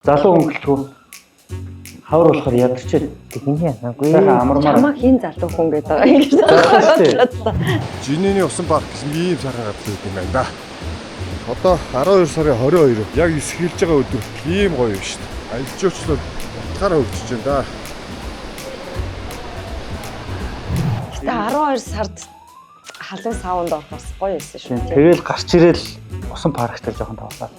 Залуу өнгөлтгөө хавар болохоор ядарчээ. Тэгнэ яанагүй. Сайхан амармаар. Чамаа хин залуу хүн гэдэг байгаа юм шиг. Жинэний усан парк гэсэн ийм сайхан газар үүд юм байна да. Одоо 12 сарын 22 яг эсгэлж байгаа өдөр ийм гоё юм шүү дээ. Аялал жуулчлал утгаараа хөгжиж байна да. Гэтэ 12 сард халуун саунд орох бас гоё байсан шүү дээ. Тэгэл гарч ирэл усан парктай жоохон тавлаа.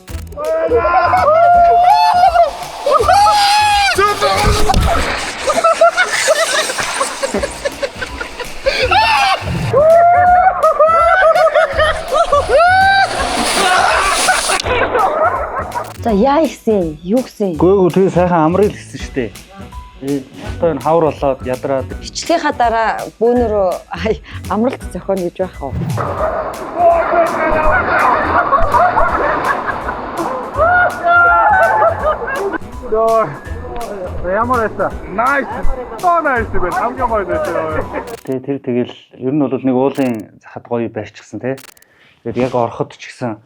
За яа ихсэн, юу гэсэн? Гүйгүү тэгээ сайхан амрыг гэсэн шүү дээ. Одоо энэ хавар болоод ядраад Бичлэгийнхаа дараа бөөнөрөө амралт зохионо гэж байх уу? Ямар байсан? Nice. So nice байна. Хамгийн гоё байсан. тэгэл ер нь бол нэг уулын захад гоё барьчихсан тий. Тэгээд яг ороход ч гэсэн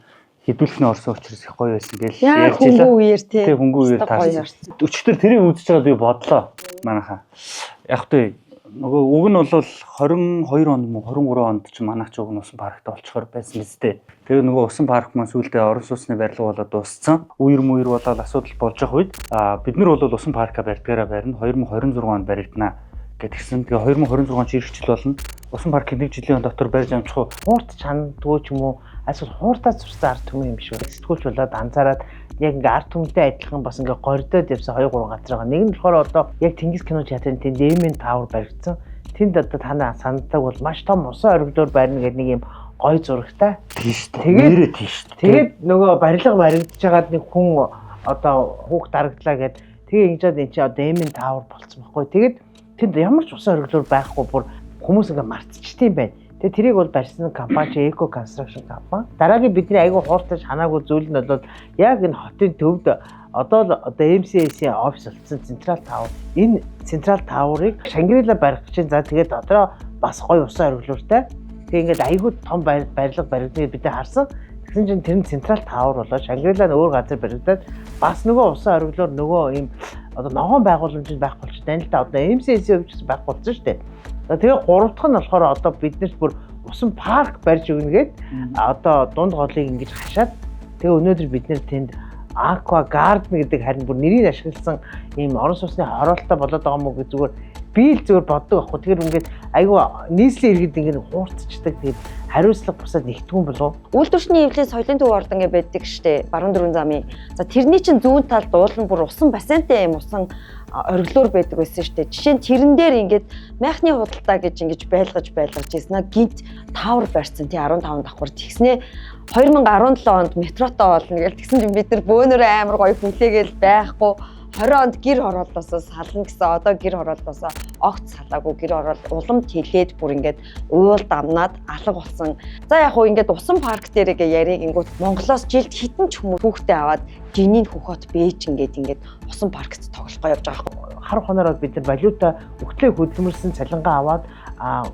хідүүлэхний орсон учраас их гоё байсан гэж ярьж байлаа. Хөнгөн үеэр тий. Тэг хөнгөн үеэр таарсан. Өчтөр тэрийг үзэж байгаад би бодлоо. Манайхаа. Яг тэ нөгөө уг нь бол 22 онд мөн 23 онд ч манайх ч уг нь усан паркт олцохоор байсан биз дээ. Тэгээ нөгөө усан парк маань сүүлдээ орон сууцны барилга болоод дууссан. Үер болоод асуудал болж байгаа үед бид нар бол усан парка барьдгаараа барина 2026 онд баригдана гэдгсэн. Тэгээ 2026 ч ирэх жил болно. Усан паркийг нэг жилийн дотор барьж амжих уу? Хуурт чандгүй ч юм уу? Эсвэл хууртаа зурсан ард түмэн юм шүү. Сэтгүүлч болоод анзаараад яг ингээ ард түмэнтэй адилхан бас ингээ гордоод явсан 2 3 газар байгаа. Нэг нь болохоор одоо яг Тэнгис кино театрын тэнд Эмэн Тауэр баригдсан. Тэнд одоо танаа сандаг бол маш том усан оргилоор барина гэдэг нэг юм гой зурагтай. Тийш. Тэгээд тийш. Тэгээд нөгөө барилга баригдаж байгаад нэг хүн одоо хүүхд дарагдлаа гэд тэгээ ингэжээд эн чинь одоо Эмэн Тауэр болцсон байхгүй. Тэгээд тэнд ямар ч усан оргилоор байхгүй бүр хүмүүс ингээ мартчихтiin байна. Тэгээ тэрийг бол барьсан компани Eco Construction компани. Дараагийн бидний айгүй хууртаж ханаагүй зүйл нь бол яг энэ хотын төвд одоо MCAC-ийн офис болсон Central Tower. Энэ Central Tower-ыг Шангрила барих гэж за тэгээд дотроо бас гоё усан оргилууртай. Тэгээ ингээд айгүй том барилга баригдгийг бид харсан. Тэгсэн чинь тэр нь Central Tower болоо Шангрила нь өөр газар баригдаад бас нөгөө усан оргилуур нөгөө ийм одоо ногоон байгууламжинд байх болж байна л да. Одоо MCAC өвчс байх болсон шүү дээ. Тэгээ гурав дахь нь болохоор одоо биднэрт бүр усан парк барьж өгнө гээд одоо дунд голыг ингэж хашаад тэгээ өнөөдөр бид нэр тэнд Aqua Garden гэдэг харин бүр нэрийг ашигласан ийм орон сууцны хороолтой болоод байгаа мó гэж зүгээр би л зүгээр боддог байхгүй. Тэгэхээр ингээд айгүй нийслэлийн иргэд ингээд хуурцчдаг. Тэгээд хариуцлага бусаад нэгтгүүн болов. Үйлдвэрчний эвлэлийн соёлын төв орд ингээд байдаг штэ. Баруун дөрвөн замын. За тэрний чинь зүүн талд уул нь бүр усан бассейнтэй юм усан оргилуур байдаг байсан штэ. Жишээ нь тэрэн дээр ингээд майхны худалдаа гэж ингэж байлгаж ирсэн. Гинт тавар барьсан тий 15 давхар тэгснээ 2017 онд метротоо болно гэж тэгсэн чинь бид нар бөөнөрөө амар гоё хүлээгээл байхгүй 20 онд гэр хорооллоосоо сална гэсэн одоо гэр хорооллоосоо огт салаагүй гэр хороол улам тэлээд бүр ингээд уул дамнаад алга болсон. За яг хуу ингээд усан парк дээр яриг ингүүт Монголоос жилд хитэн ч хүмүүс хүүхдээ аваад жинийн хөхөт бээж ингээд усан паркт тоглохгоо явж байгаа. Хар хонороо бид нар валюта өгтлөө хөдөлмөрсөн цалингаа аваад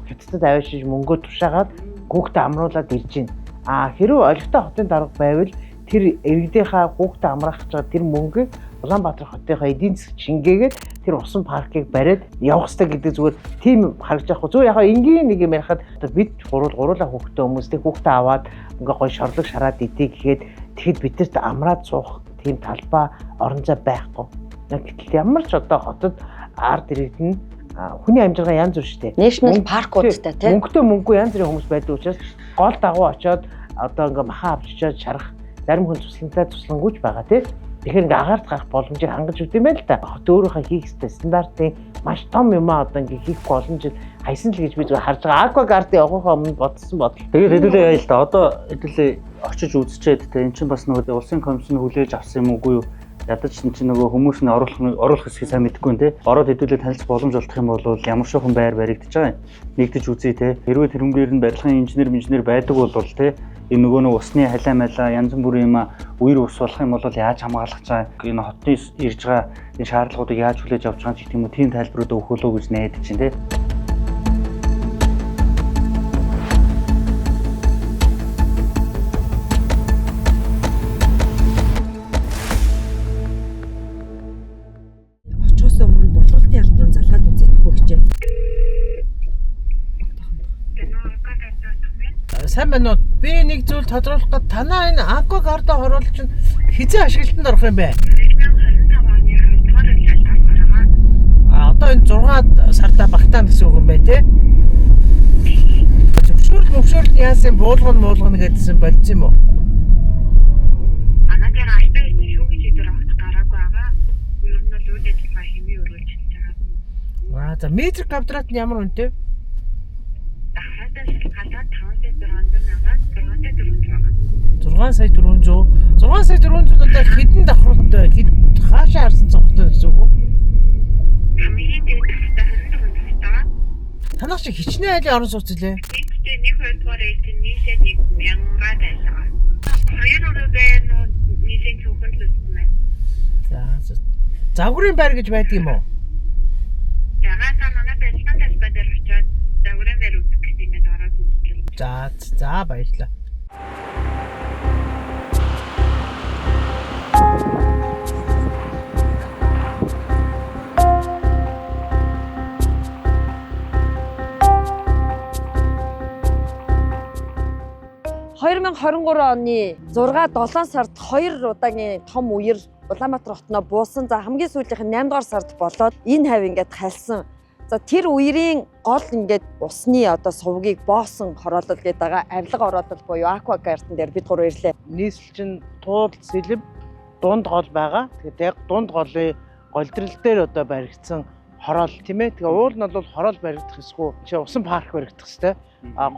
хятадд аваашиж мөнгөө тушаагаад хүүхдээ амруулаад ирж байна. Хэрвээ олигтой хотын дарга байвал тэр иргэдийнхаа хүүхдээ амраах гэж тэр мөнгийг Улаанбаатар хотынхаа эдийн засаг шингээгээд тэр усан паркийг бариад явах хэрэгтэй гэдэг зүгээр тийм харагдаж байгаа. Зүгээр яг энгийн нэг юм ярихад бид гуруулаа хүүхдээ хүмүүстэй хүүхдээ аваад ингээ гоё шорлог шараад идэ гэхэд тэгэхэд бидэрт амраад суух тийм талбай орон зай байхгүй. Гэтэл ямар ч одоо хотод ард иргэд нь хүний амжиргаа янз бүр шүү дээ. National паркуудтай тийм мөнгөгүй янз бүрийн хүмүүс байдаг учраас гол дагуу очоод одоо ингээ махан авч очоод шарах зарим хүн туслангүйч байгаа тийм. Тэгэхээр ингээ агаарт гарах боломжийг хангаж өгд юм байна л да. Хот өөрийнхөө хийх ёстой стандартын маш том юм одоо ингээ хийх боломж хайсан л гэж би зүгээр харж байгаа. Aqua Garden явахаа өмнө бодсон бодол. тэгээд хэдүүлээ яа л да. Одоо хэдүүлээ очиж үзчихэд те эн чинь бас нөгөө улсын комиссын хүлээж авсан юм уугүй юу? Ядаж чинь нөгөө хүмүүс нь оруулах хэсгийг сайн мэдэхгүй нэ. Ороод хэдүүлээ танилцах боломж олдох юм бол ямар шохон байр баригдаж байгаа юм. Нэгдэж үзье те. Хэрвээ тэрнгээр нь барилгын инженер байдаг бол те энэ нөгөө нэг усны халаа малаа янз бүрийн юм үер ус болох юм бол яаж хамгаалах чаа энэ хотны ирж байгаа энэ шаардлагуудыг яаж хүлээж авч байгаа ч гэх юм уу тийм тайлбарууд өгөх болов гэж найдаж чинь те. Сайн байна уу? Би нэг зүйл тодруулах гээд танаа энэ аквагардаа хоруулж чинь хизээ ашиглалтанд орох юм бэ? 2025 оны 2 дугаар жилд байгаа. Одоо энэ 6 сартаа багтаана гэсэн үг юм байна тий. Зөвшөөрөл яасан буулгана гэдсэн болчих юм уу? Манай дээр альбан шүүгийн шийдвэр авах гараагүй байгаа. Ер нь л үйл ажиллагаа хэмээ өргөж байгаа. За метр квадрат нь ямар үнэтэй? Дахиад шалгалаад 500 6 сая 400. 6 сая 400 одоо хэдэн давхралтай хаашаа харсан цогтой гэсэн үг үү? хамгийн дээд тастай 24 тастай. Танах чи хичнээн айлын орон сууц лээ. Тэгтээ 1-2 дугаар эйт нийсээ 1000-аад байлаа. Хоёр өрөөгөө нийсээ цөөхөн л үстэн байна. За загварын байр гэж байдаг юм уу? Ягаад та манай бэлтгэн талбай дээр очиод загварын байр үзэх гэсэн юм ороод үзчихлээ. За баярлалаа. оны 6-7 сард 2 удаагийн том үер Улаанбаатар хотноо буусан. За хамгийн сүүлийнх нь 8 дугаар сард болоод энэ хавь ингээд халсан. За тэр үерийн гол ингээд усны одоо сувгийг боосон хороолол гэдэг байгаа. Авилга ороодол буюу аквагарден дээр бид гур ирлээ. Нийслэл чинь туул сэлэв дунд гол байгаа. Тэгээд яг дунд голын голдрал дээр одоо баригдсан хороол тийм ээ. Тэгээ уул нь бол хороол баригдах эсгүй чи усан парк баригдах хэвээр.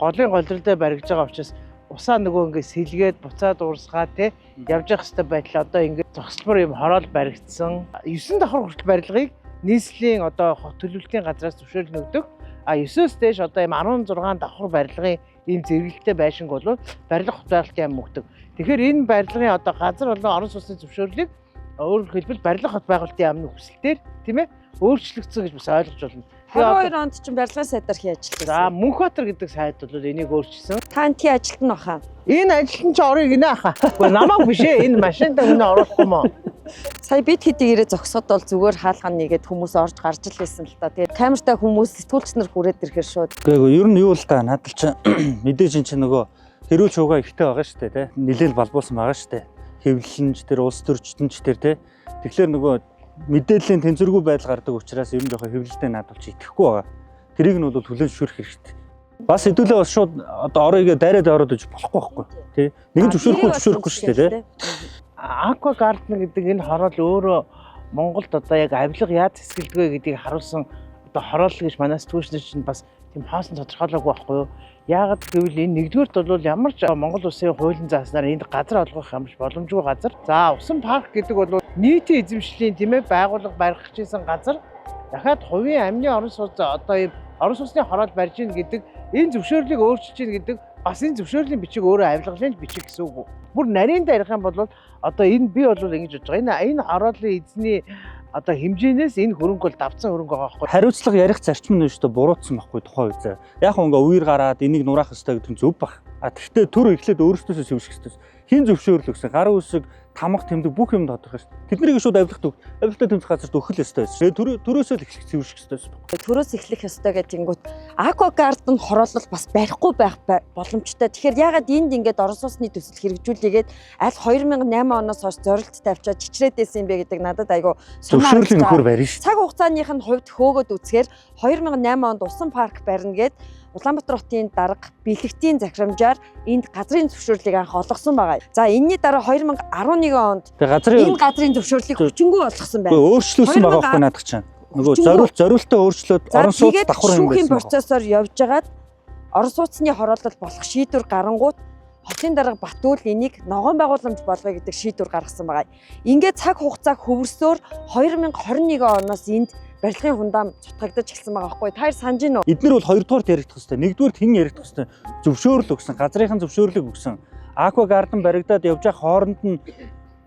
Голын голдрал дээр баригдаж байгаа учраас усаа нөгөө ингээд сэлгээд буцаад уурсгаад тий явж явах хэвээр байдлаа одоо ингээд зогсолбор юм хороол баригдсан 9 давхар хүртэл барилгыг нийслэлийн одоо төлөвлөлтийн газраас зөвшөөрөл өгдөг. 9-өөс дээш одоо юм 16 давхар барилгын ийм зэрэгэлтэй байшинг бол барилга хот байгуулалтын яам өгдөг. Тэгэхээр энэ барилгын одоо газар болон орон сууцны зөвшөөрлийг өөрөөр хэлбэл барилга хот байгуулалтын яамны хүсэлтээр тийм ээ өөрчлөгдсөн гэж бас ойлгож байна. 22 онд чинь барилгын сайдаар хий ажилласан. За Мөнхбаатар гэдэг сайд бол энийг өөрчилсөн. Та энэ ажилт нь баха. Энэ ажилтан ч орыг гинэ аха. Гэхдээ намайг биш ээ. Энэ машинд өнөө оруулах юм уу? Сая бид хэдий ирээ зогсоход бол зүгээр хаалган нэгээд хүмүүс орж гарч л байсан л та. Тэгээд камертай хүмүүс сэтгүүлч нар хүрээд ирэхээр шууд. Гэхдээ ер нь юу л да надад ч мэдээж энэ чинь нөгөө хэрүүл шуугаа ихтэй байгаа шүү дээ, тэ. Нилээл балбуулсан байгаа шүү дээ. Хэвлэлэнч тэр улс төрчтөнч тэр тэ. Тэгэхээр нөгөө мэдээллийн тэнцвэргүй байдал гардаг учраас ер нь жоохон хэвлэлтэй наадвалж итгэхгүй байгаа. Тэрийг нь бол хүлээн зөвшөөрөх хэрэгтэй. Бас хэдүүлээ бас шууд одоо оройгоо дайраад ороод иж болохгүй байхгүй тий. Нэгэн зөвшөөрөхгүй шүү дээ тий. Аквагарден гэдэг энэ хороол өөрөө Монголд одоо яг авилга яаж хэсгэлдэг вэ гэдгийг харуулсан одоо хороол гэж манай сэтгүүлчнэр чинь бас тийм хоосон тодорхойлоогүй байхгүй юу. Яагаад гэвэл энэ нэгдүгээрт бол ямар ч Монгол улсын хуулийн зааснаар энд газар олгох юм биш боломжгүй газар. За усан парк гэдэг бол нийтийн эзэмшлийн тийм ээ байгууллага барих гэсэн газар. Дахиад хувийн амны орон сууц одоо ийм орон сууцны хороол барьж ийн гэдэг энэ зөвшөөрлийг өөрчилж ийн гэдэг бас энэ зөвшөөрлийн бичиг өөрөө авилгалын бичиг гэсэн үг. Бүр нарийн дарих юм бол одоо энэ би бол ингэж бодож байгаа. Энэ хороолын эзний одоо хэмжээнээс энэ хөрөнгө бол давцсан хөрөнгө байгаа байхгүй. Хариуцлага ярих зарчим нь шүү дээ буруутсан байхгүй тухайн үед. Яг ингээ үер гараад энийг нураах хэрэгтэй гэдэг нь зөв баг. Тэгтээ төр эхлээд өөрөөсөө сэвших хэрэгтэй. Хин зөвшөөрөл өгсөн гар үсэг тамга тэмдэг бүх юм тодорхой шүү дээ. Тэднийг шууд авилгатай тэмцэх газарт өгөх ёстой байсан. Төрөөсөө л эхлэх сэвших ёстой байсан. Төрөөс эхлэх ёстой гэдэгэнгүүт аквагарден хороолол бас барихгүй байх боломжтой. Тэгэхээр ягаад энд ингээд орон сууцны төсөл хэрэгжүүлээгээд аль 2008 оноос хойш зорилт тавьчаад чичрээд байсан юм бэ гэдэг надад айгүй зөвшөөрлийн нөхөр барина шүү. Цаг хугацааных нь хувьд хөөгөөд үзэхээр 2008 онд усан парк барина гэд Улаанбаатар хотын дарга бэлэгтийн захирамжаар энд газрын зөвшөөрлийг анх олгосон байгаа. За энэний дараа 2011 онд энэ газрын зөвшөөрлийг хүчингү олгосон байна. Өөрчлөсөн байгаа байхгүй наадах чинь. Нөгөө зориултаа өөрчлөөд орон сууц давхар юм байсан. Процессор явжгаад орон сууцны хороолол болох шийдвэр гарангуут хотын дарга Батүл энийг ногоон байгууламж болгоё гэдэг шийдвэр гаргасан байгаа. Ингээд цаг хугацаа хөвөрсөөр 2021 оноос энд барилгын хундаам цутгагдаж эхэлсэн байгаа байхгүй. Та санаж гин үү? Эднэр бол хоёрдугаарт яригдах хэвээр. Нэгдүгээрт хэн яригдах хэвээр? Зөвшөөрөл өгсөн, газрынхан зөвшөөрлийг өгсөн. Аквагарден баригдаад явж байгаа хооронд нь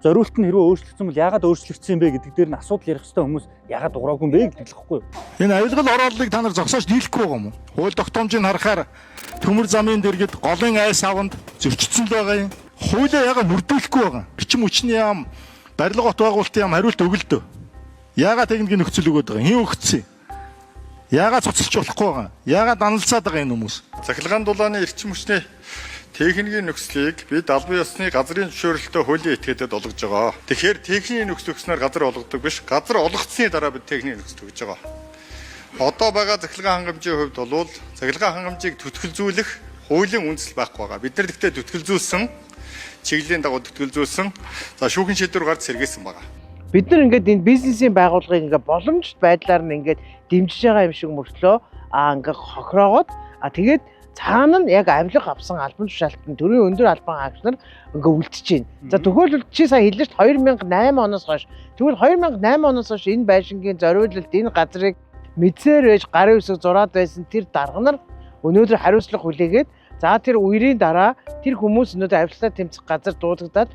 зориулт нь хэрвээ өөрчлөгдсөн бол яагаад өөрчлөгдсөн юм бэ гэдэг дээр нь асуудал ярих хэвээр хүмүүс яагаад дуураагүй юм бэ гэдэг л хэвгүй. Энэ авилгал орооллыг та нар зогсоож дийлэхгүй байгаа юм уу? Хууль тогтоомжийг харахаар төмөр замын дэргэд голын айс аванд зөрчигдсөн байгаа юм. Хуулиа яагаад мөрдүүлэхгүй байгаа? Бичим хүчний яам, барилга хот байгуулалтын яам хариулт өгөлдөө. Яагаад техникийн нөхцөл өгöd байгаа? Хэн өгсөн? Яагаад цуцалж болохгүй байгаа? Яагаад аналцаад байгаа энэ хүмүүс? Цахилгаан дулааны эрчим хүчний техникийн нөхцөлийг бид албан ёсны газрын зөвшөөрөлтөй хуулийн этгээдэд олгож байгаа. Тэгэхээр техникийн нөхцөл өгснээр газар олгодог биш, газар олгогдсны дараа бид техникийн нөхцөл өгж байгаа. Одоо байгаа захиргаан хангамжийн хувьд бол захиргаан хангамжийг түтгэлзүүлэх хуулийн үндэслэл байхгүй байгаа. Бид нар гэхдээ түтгэлзүүлсэн, чиглэлийн дагуу түтгэлзүүлсэн, за шүүхийн шийдвэр гарч сэргээсэн байгаа. Бид нар ингээд энэ бизнесийн байгууллагыг ингээд боломжит байдлаар нь ингээд дэмжиж байгаа юм шиг мөртлөө ингээд хохироогоод тэгээд цаана нь яг авилга авсан албан тушаалтан төрийн өндөр албан хаагч нар ингээ үлдчихэж байна. За төгөөлөл чи сая хэлж ш 2008 оноос хойш тэгвэл 2008 оноос хойш энэ байшингийн зориулалт энэ газрыг мэдсээр байж гарын үсэг зураад байсан тэр дарга нар өнөөдөр хариуцлага хүлээгээд за тэр үерийн дараа тэр хүмүүс өнөөдөр авилгалаа тэмцэх газар дуудагдаад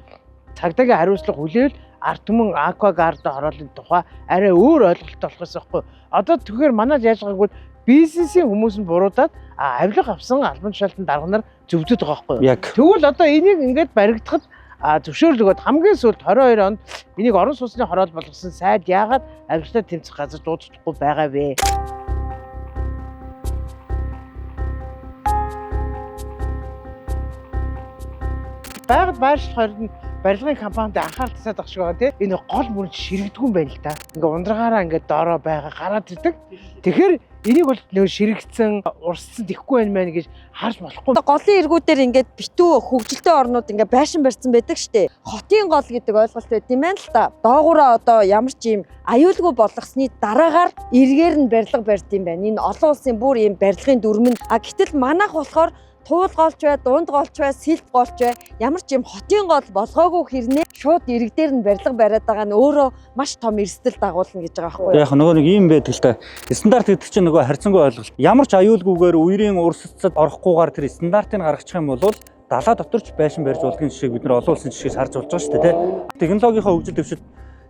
цагдаагийн хариуцлага хүлээл ард түмэн аквагард хороолын тухай арай өөр ойлголттой болох гэсэн байхгүй. Одоо тэгэхээр манайд яаж байгаагүй бизнесийн хүмүүс нь буруудаад авилга авсан албан тушаалтан дарга нар зөвдөд байгаа байхгүй. Яг. Тэгвэл одоо энийг ингээд баригдахад зөвшөөрөл өгөөд хамгийн сүүлд 22 онд энийг орон сууцны хороол болгосон сайд яагаад авилгалаа тэмцэх газар дуудахгүй байгаа вэ? Байгаль байршил хоёрд нь барилгын компанид анхаарал татаад байгаа шиг байгаа тийм энэ гол мөрөнд ширэгдэггүй юм байна л да. Ингээ ундрагаараа ингээ доороо байгаа гараад ирдэг. Тэгэхээр энийг бол нөө ширэгдсэн, урсцсан тэхгүй байх мэн гэж харж болохгүй. Голын эргүүдээр ингээд битүү хөгжилтэй орнууд ингээд байшин барьсан байдаг штэ. Хотын гол гэдэг ойлголт байт юм байна л та. Доогуура одоо ямар ч юм аюулгүй болгосны дараагаар эргээр нь барилга барьд юм байна. Энэ олон улсын бүр юм барилгын дүрмэн. Гэтэл манайх болохоор туул голч бай, дунд голч бай, сэлт голч бай. Ямар ч юм хотын гол болгоогүй хэрнээ шууд ирэг дээр нь барилга бариад байгаа нь өөрөө маш том эрсдэл дагуулна гэж байгаа байхгүй юу? Яг нөгөө нэг юм байдаг л та. Стандарт гэдэг чинь нөгөө харьцангуй ойлголт. Ямар ч аюулгүйгээр үерийн урсцад орохгүйгээр тэр стандартыг гаргачих юм бол далаа дотор ч байшин барьж болгоны жишээг бид нар олон улсын жишээс харж болж байгаа шүү дээ, тийм. Технологийнхаа хөгжил дэвшил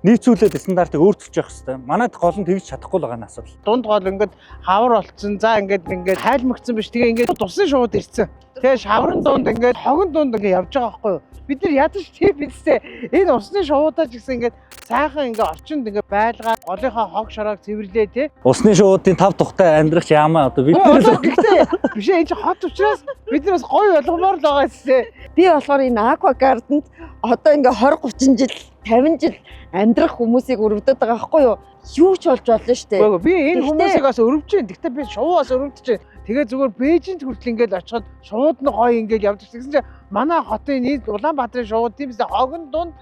нийцүүлээд стандартыг өөрчилж явах хэрэгтэй. Манайд гол нь тэгж чадахгүй л байгаа нь асуудал. Дунд гол ингээд хавар болцсон. За ингээд хайлмагцсан биш. Тэгээ ингээд тусны шууд ирсэн. Тэгээ шаврын дунд ингээд хогон дунд ингээд явж байгаа байхгүй юу? Бид нар ядаж тийм бидсээ энэ усны шуудаа ч гэсэн ингээд сайхан ингээд орчинд ингээд байлгаа голынхаа хог шороог цэвэрлээ тий. Усны шуудын тав тухтай амьдрах ямаа одоо бид нар гэхдээ биш энэ хот учраас бид нар бас гоё болгомоор л байгаа эсэ. Би болохоор энэ аквагарданд одоо ингээд 20 30 жил 50 жил амьдрах хүмүүсийг өрөвдөд байгаа байхгүй юу? Юу ч болж болно шүү дээ. Би энэ хүмүүсийг бас өрөвж जैन. Гэхдээ би шувуу бас өрөвдөж जैन. Тэгээ зүгээр Бээжинд хүртэл ингээд очиход шууд нь гоё ингээд явж ирсэн чинь манай хотын нийт Улаанбаатарын шууд тийм үстэй хогон дунд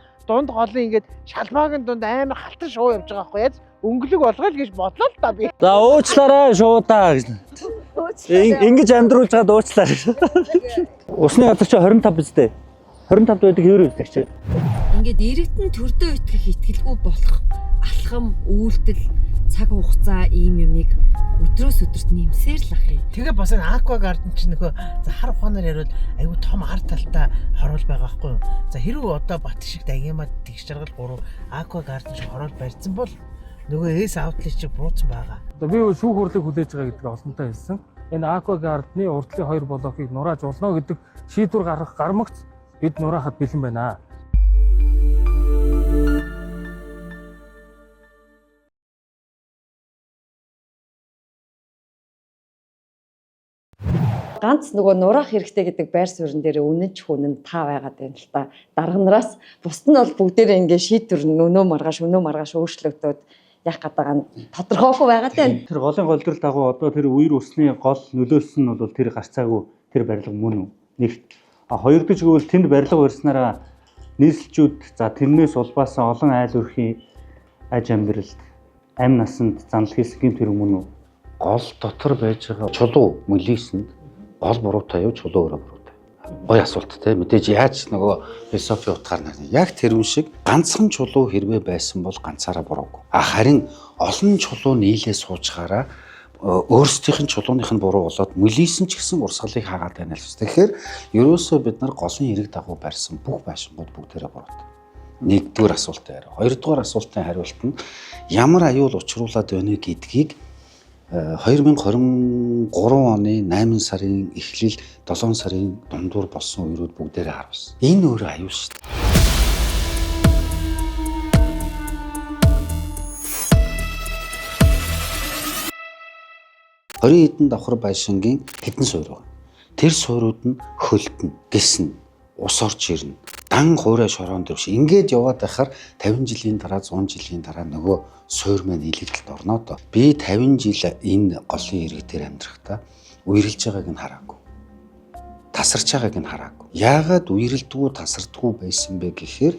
голын ингээд шалбаагийн дунд амар халтар шуу явж байгаа байхгүй яаж өнгөлөг болгоё л гэж бодлоо л та би. За уучлаарай шуудаа гэж. Ингэж амьдруулж чад уучлаарай. Усны газар чи 25 биз дээ. 25 байдаг хэвээр үздэг чи. Ингээд иргэдэн төрдөө итгэх итгэлгүй болох алхам, үйлдэл, цаг хугацаа ийм юмыг өдрөөс өдөрт нэмсээр л ах юм. Тэгээ бас энэ аквагарден чинь нөхөө за хар ухаанаар ярил айгүй том арт талтай хороол байгаа байхгүй юу. За хэрвээ одоо Бат шиг Дагимад тэгш жаргал 3 аквагарден шиг хороол барьсан бол нөгөө эс аутлет шиг бууцсан байгаа. Одоо би шүүх хурлыг хүлээж байгаа гэдгийг олонтаа хэлсэн. Энэ аквагардны урдлын 2 блокийг нурааж болно гэдэг шийдвэр гаргах гармагц бид нураахад бэлэн байна. Ганц нөгөө нураах хэрэгтэй гэдэг байр суурин дээр үнэнч хүнэн та байгаад байна л та. Дарга нараас бусд нь бол бүгдээрээ ингээ шийдвэр өнөө маргааш өөрчлөгдөд яах гэдэг нь тодорхойгүй байгаад байна. Тэр голын голдрол дагуу одоо тэр үер усны гол нөлөөлсөн нь бол тэр гарцаагүй тэр барилга мөн үү? Нэгт. Хоёр дахь гэвэл тэнд барилга барьснараа нийслэлчүүд за тэрнээс улбаасан олон айл өрхийн аж амьдралд амь насанд занал хийсэн тэр мөн үү? Гол дотор байж байгаа чулуу мөлийсэнд гол буруутай юу чулуу өөрөө буруутай. Гоё асуулт те мэдээж яаж нөгөө философи утгаар нь яг тэр юм шиг ганцхан чулуу хэрвээ байсан бол ганцаараа буруугүй. Харин олон чулуу нийлээ суучгаараа өөрсдийнх нь чулууных нь буруу болоод мөлийсэн ч гэсэн урсгалыг хаагаад байна л. Тэгэхээр ерөөсөө бид нар голын эрэг дагуу барьсан бүх байшингууд бүгдээрээ буруутай. Нэгдүгээр асуултаа яриа. Хоёрдугаар асуултын хариулт нь ямар аюул учруулад байна гэдгийг 2023 оны 8 сарын эхлэл 7 сарын дундуур болсон үеүүд бүгдээрээ харуулсан. Энэ өөрөө аюул шүү дээ. Хэдэн давхар байшингийн хэдэн суурь байна. Тэр суурууд нь хөлтөн, гиснэ, ус орж ирнэ. Дан хуурай шороон дэвш. Ингээд яваад байхаар 50 жилийн дараа 100 жилийн дараа нөгөө суур маань илэгдэлд орно доо. Би 50 жил энэ голын ирэг дээр амьдрахдаа үерэлж байгааг нь хараагүй. Тасарч байгааг нь хараагүй. Яагаад үерэлдэггүй тасардаггүй байсан бэ гэхээр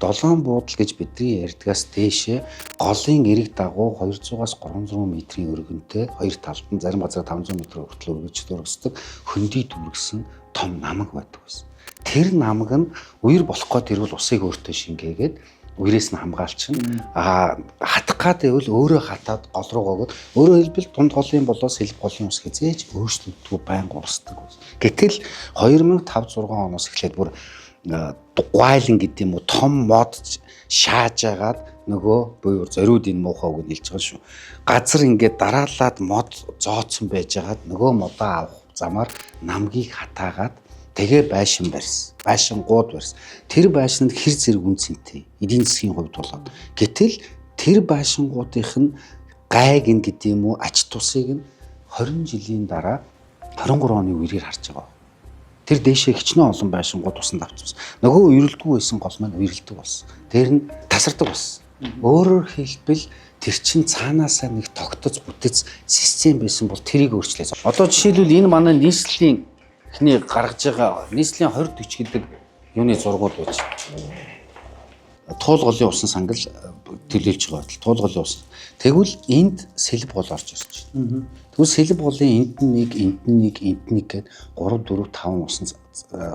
долоон буудал гэж бидний ярьдгаас дээшээ голын эрэг дагуу 200-аас 300 метрийн өргөнтэй хоёр талд нь зарим газар 500 м хүртэл өргөж дургасдаг хөндөй дүүргсэн том намаг байдаг байсан. Тэр намаг нь үер болох гээд ирвэл усыг өөртөө шингээгээд үерээс нь хамгаалчин хатах гад байвал өөрөө хатаад гол руу гогод өөрөө хэлбэл дунд голын болоос хэлб голын ус хязээж өөрчлөгддөггүй байнга урсдаг. Гэтэл 2005-6 оноос эхлээд бүр гуайлан гэдэг юм уу том мод шааж агаад нөгөө буюу зориудын муухай үг нь хэлж байгаа шүү. Газар ингээд дараалаад мод зооцсон байж агаад нөгөө модоо авах замаар намгийг хатаагаад тэгээ байшин барьсан. Байшин гууд барьсан. Тэр байшинд хэр зэрэг үнцэнтэй. Эдийн засгийн хувьд болоод. Гэтэл тэр байшингуудынх нь гайг ин гэдэг юм уу ач тусыг нь 20 жилийн дараа 23 оны үеэр харж байгаа. Тэр дээшээ хичнээн олон байшингууд усанд авчихсан. Нөгөө үерэлдэггүй байсан гол маань үерэлдэг болсон. Тэр нь тасардаг болсон. Өөрөөр хэлбэл тэр чин цаанаасаа нэг тогтоц бүтэц систем байсан бол тэрийг өөрчлөөс. Одоо жишээлбэл энэ манай нийслэлийн эхний гаргаж байгаа нийслэлийн 20-40 гэдэг юуны зургууд байж. Туул голын усан сангал төлөөлж байгаа бол туул голын ус. Тэгвэл энд сэлб гол орж ирж байна. Тэгвэл сэлб голын энд нэг гэд 3 4 5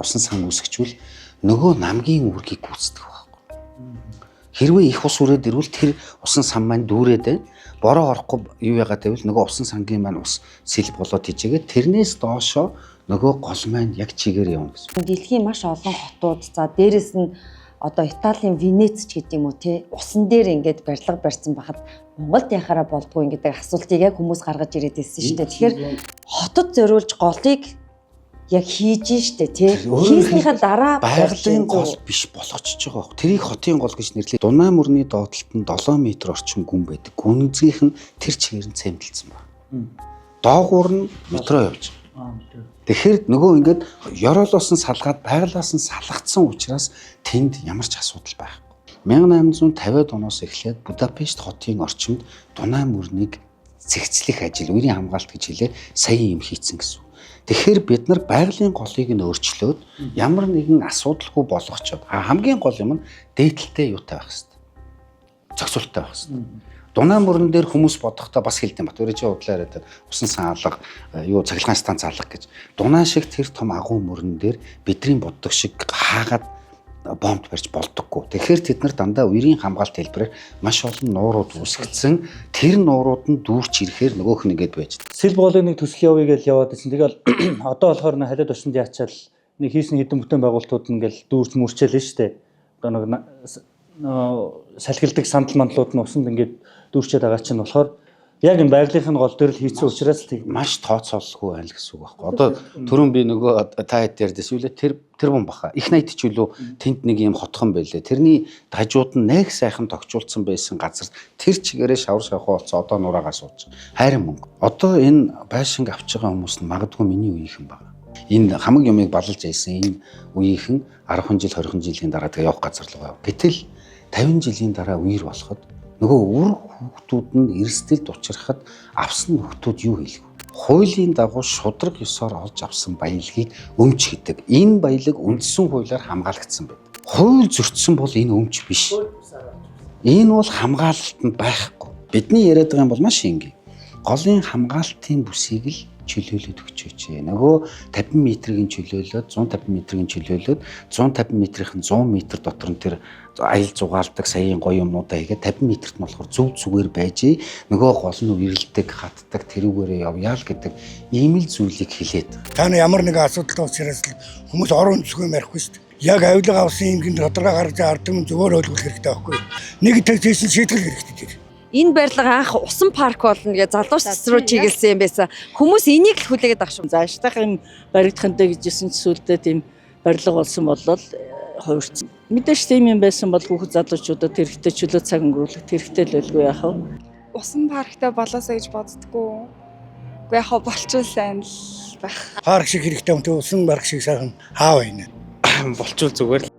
усан сан үүсгчвэл нөгөө намгийн үргийг гүйцэтгэх байхгүй. Хэрвээ их ус үрээд ирвэл тэр усан сан маань дүүрээд байна. Бороо орохгүй юу яагаад гэвэл нөгөө усан сангийн маань ус сэлб болоод ижээгээд тэрнээс доошоо нөгөө гол маань яг чигээр явна гэсэн. Дэлхийн маш олон хотууд за дээрэс нь одоо Италийн Венец ч гэдэг юм уу те усан дээр ингээд барилга барьсан байхад Монголд яхаараа болдгоо ингээд асуултыг яг хүмүүс гаргаж ирээд байсан шүү дээ. Тэгэхээр хотод зориулж голыг яг хийж штэ те. Хийснийхаа дараа байгалийн гол биш болгочихж байгаа байхгүй. Тэрийг хотын гол гэж нэрлэе. Дунай мөрний доотлолт нь 7 м орчим гүн байдаг. Гүнзгийнх нь тэр чигээр нь цэмдэлсэн байна. Доогуур нь метро явж байгаа. Тэгэхээр нөгөө ингээд ёроолоос нь салгаад байгалаас нь салгацсан учраас тэнд ямар ч асуудал байхгүй. 1850-ад оноос эхлээд Будапешт хотын орчимд Дунай мөрнийг цэгцлэх ажил, үерийн хамгаалалт гэж хэлээд саяын юм хийцэн гэсэн. Тэгэхээр бид нар байгалийн голыг нь өөрчлөөд ямар нэгэн асуудалгүй болгочоод хамгийн гол юм нь дээдэлтэй юутай байх хэрэгтэй. Зохицуулттай байх хэрэгтэй. Дунай мөрөн дээр хүмүүс бодохдоо бас хэлдэм бат. Өөрөө чи удлаа яриад усан сан алга, юу цахилгаан станц алга гэж. Дунай шиг тэр том агуу мөрөн дээр бидний боддог шиг хаагаад бомб барьж болдоггүй. Тэгэхээр тэд нар дандаа үерийн хамгаалалт хэлбэрээр маш олон нуурууд үүсгэсэн. Тэр нуурууд нь дүүрч ирэхээр нөгөөх нэгэд байж. Сэлб голын нэг төсөл явъя гэж яваад байсан. Тэгэл одоо болохоор халиад очинд яачаал нэг хийсэн хэдэн бүтээн байгуулалтууд ингээл дүүрч мөрчээл нь штэ. Одоо нэг салхилдаг сандал мандлууд нь усанд ингээд дүүрчээд байгаа чинь болохоор яг энэ байгалийнхын гол дээр л хийцэн учраас тийм маш тооцоолгүй байна л гэсэн үг байхгүй. Одоо түрүүн би нөгөө та хэд ярьдээс үлээ тэр бом баха. Их найд ч үлээ тэнд нэг юм хотхон байлээ. Тэрний хажууд нь нэг сайхан тогтчулсан байсан газар тэр чигээрээ шавар шавхуу олцоо одоо нураагаа сууж. Хайрын мөнгө. Одоо энэ байшинг авч байгаа хүмүүс нь магадгүй миний үеийнхэн байна. Энэ хамаг юмыг балалж ийсэн энэ үеийнхэн 10 жил 20 жилийн дараа тэгээ явах газар л байгаа. Гэтэл 50 жилийн дараа үер болоход нөгөө үр хүүхдүүд нь эрсдэлд учрахад авсан хүүхдүүд юу хийлгв? Хуулийн дагуу шудраг ёсоор олж авсан баялагийг өмч гэдэг. Энэ баялаг үндсэн хуулиар хамгаалагдсан байдаг. Хууль зөрчсөн бол энэ өмч биш. Энэ бол хамгаалалтанд байхгүй. Бидний яриад байгаа юм бол маш энгийн. Голын хамгаалтын бүсийг л чөлөөлөд өгчөөч. Нөгөө 50 м-ийн чөлөөлөд 150 м-ийн чөлөөлөд 150 м-ийн 100 м дотор нь тэр аял зугаалдаг саяын гоё юмнуудаа хийгээд 50 м-т нь болохоор зөв зүгээр байж нөгөө гол нь үерэлдэг хатдаг тэрүүгээрээ явъя л гэдэг ийм л зүйлийг хэлээд. Та нар ямар нэгэн асуудалтай учраас хүмүүс орон зүйн ярихгүй шүү дээ. Яг авилга авсан юм гин тодорхой гаргаж ардам зөвөр ойлгох хэрэгтэй байхгүй. Нэг тэгсэн шийтгэл хэрэгтэй. Энэ барилга анх усан парк болно гэж залуус руу чиглэсэн юм байсан. Хүмүүс энийг л хүлээгээд авах шүү. Заашдах юм баригдахантай гэжсэн зүйлдээ тийм барилга болсон болол хувирсан. Мэдээж тийм юм байсан бол хүүхэд залуучуудад хэрэгтэй чөлөө цаг өнгөрүүлэх хэрэгтэй л байлгүй яах вэ? Усан парктай болоосоо гэж боддгоо. Уу яхаа болчихвол сайн л байх. Парк шиг хэрэгтэй юм. Усан парк шиг сайхан хаа байна. Болчвол зүгээр.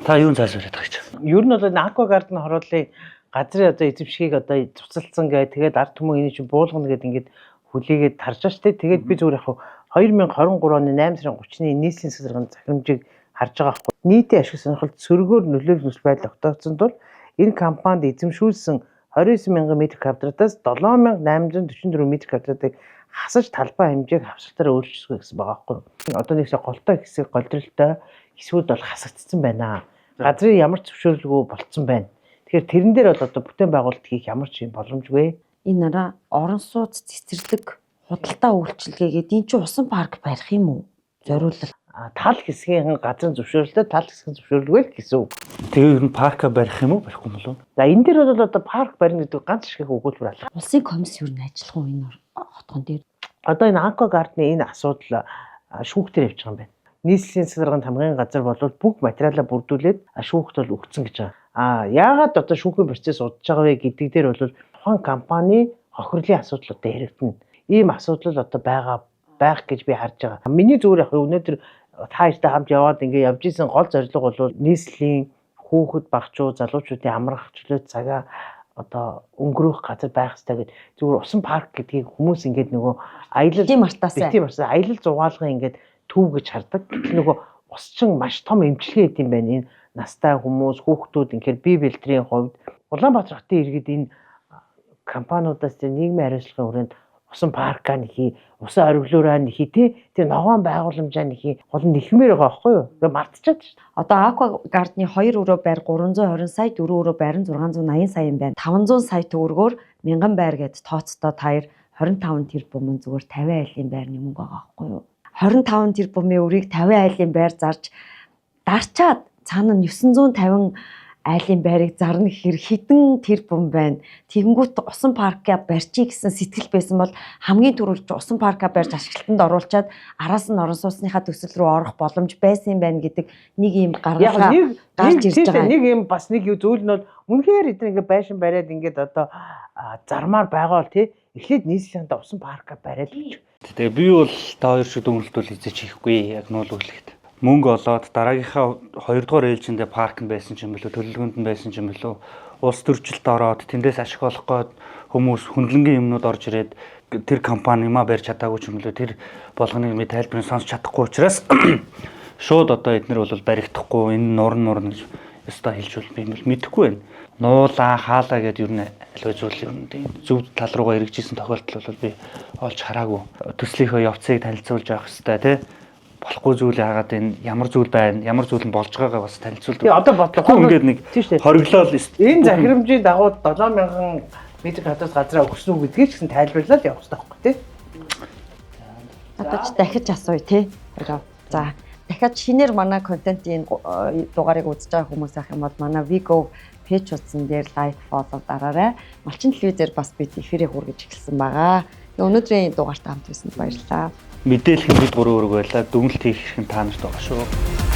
Та юун зайлшуулж байгаа ч. Ер нь бол аквагардны хорооллын газрын одоо эзэмшгийг одоо цуцалсан гээ тэгээд ард түмэн энийг чинь буулгана гэд ингээд хүлээгээд тарж байгаа шүү дээ. Тэгээд би зүгээр яг 2023 оны 8 сарын 30-ны нийслэлийн засгийн захирамжийг харж байгаа байхгүй. Нийтийн ашиг сонирхолд сөргөөр нөлөөлөх нөхцөл байдал тогтоогдсон тул энэ компанид эзэмшүүлсэн 29,000 м2-аас 7,844 м2-ыг хасаж талбай хэмжээг хавсалтаараа өөрчилсөн гэсэн байгаа байхгүй. Одоо нэгсээ голтой хэсэг голдролтой хэсгүүд бол хасагдсан байна. Газрын ямар зөвшөөрлөгөө болцсон байна. Тэгэхээр тэрэн дээр бол одоо бүтээн байгуулалт хийх ямар ч юм боломжгүй. Энэ нараа орон сууц цэцэрлэг худалдаа үйлчилгээгээд энэ чинь усан парк барих юм уу? Зориулал. Тал хэсгийн газрын зөвшөөрлөлтөд тал хэсгийн зөвшөөрлөгөө л гэсэн үг. Тэгээ ер нь парка барих юм уу, барихгүй юм болов? За энэ дээр бол одоо парк барина гэдэг ганц ширхэг өгүүлбэр алга. Улсын комисс юу нэжлэх юм энэ хотгон дээр? Одоо энэ аквагардны энэ асуудал шүүхтэр явж байгаа юм байна. Нийслэлийн засгийн хамгааллын газар бол бүх материалаа бүрдүүлээд шүүхт бол өгсөн гэж байгаа. Яагаад одоо шүүхийн процесс удаж байгаа вэ гэдэг дээр бол тухайн компани хохирлын асуудал одоо яригдана. Ийм асуудал одоо байх гэж би харж байгаа. Миний зүгээр яг өнөөдөр та хоёртай хамт яваад ингээ явж исэн гол зорилго бол нийслэлийн хүүхэд багчуу залуучуудын амрах чөлөө цагаа одоо өнгөрөх газар байх хэрэгтэй гэдэг зүгээр усан парк гэдгийг хүмүүс ингээд нөгөө аялал аялал зугаалгын ингээд төв гэж хардаг. Нөгөө ус чин маш том эмчилгээ хийм байна. Энэ настай хүмүүс, хүүхдүүд ингээд бие бэлтрийн хувьд Улаанбаатар хотын иргэд энэ компаниудаас нийгмийн хариуцлагын хүрээнд усан паркаа нэхий, усан оргилуураа нэхий тэр ногоон байгууламжаа нэхий гол нь нэхмээр байгаа байхгүй юу? Тэгээ мартчихад шүү дээ. Одоо аквагардны 2 өрөө байр 320 сая, 4 өрөө байр нь 680 сая юм байна. 500 сая төгрөгөөр мянган байр гээд тооцтой таяр 25 тэрбум зүгээр 50 айлын байрны мөнгө байгаа байхгүй юу? 25 тэрбумын өрийг 50 айлын байр зарж дарчаад цаана нь 950 айлын байрыг зарна гэхээр хэдэн тэрбум байна. Тэгэнгүүт усан парка барьчих гэсэн сэтгэл байсан бол хамгийн түрүүнд усан парка барьж ашиглалтанд оруулчаад араас нь орон сууцныхаа төсөл рүү орох боломж байсан юм байна гэдэг нэг юм гаргалгаа гарч ирж байгаа. Нэг юм бас нэг зүйл нь бол үнэхээр эдгээр ингээ байшин бариад ингээд одоо зармаар байгаа бол тий эхлээд нийслэлийн усан парка бариад л. Тэгээ би бол та хоёр шиг дүгнэлт бол хийж хийхгүй яг нуулуулахт. Мөнгө олоод дараагийнхаа 2 дугаар ээлжиндээ парк нь байсан ч юм болоо төлөвлөгөөнд нь байсан ч юм болоо улс төржилт ороод тэндээс ашиг олох гээд хүмүүс хүндлэнгийн юмнууд орж ирээд тэр компани юмаа барьж чадаагүй ч юм болоо тэр болгоныг ми тайлбарыг сонсч чадахгүй учраас шууд одоо эднэр бол баригдахгүй энэ нурн гэж өстой хэлж бол би мэдэхгүй байна. Нуулаа хаалаа гэдээ ер нь аливаа зүйл ер нь зөв тал руугаа эргэжсэн тохиолдол бол би олж хараагүй. Төслийнхөө явцыг танилцуулж авах хэрэгтэй тий. Болохгүй зүйл яагаад энэ ямар зүйл байна, ямар зүйл нь болж байгаагаа бас танилцуулдаг. Тэгээ одоо бодлого ингээд нэг хориглол энэ захирамжийн дагуу 7,000 м2-аас газраа өгсөн үү гэдгийг ч гэсэн тайлбарлаад явах хэрэгтэй байхгүй тий. Одоо ч дахиж асууя тий. За дахиад шинээр манай контентын дугаарыг үзэж байгаа хүмүүс ах юм бол манай Vigo пэйж утсан дээр лайк фоллоу дараарай. Малчин телевизээр бас бид эфирийг хүргэж эхэлсэн байгаа. Өнөөдрийн дугаарт хамт байсанд баярлалаа. Мэдээлэл хэд 3 өрөг байлаа. Дүгнэлт хийх хэрэг та нарт байгаа шүү.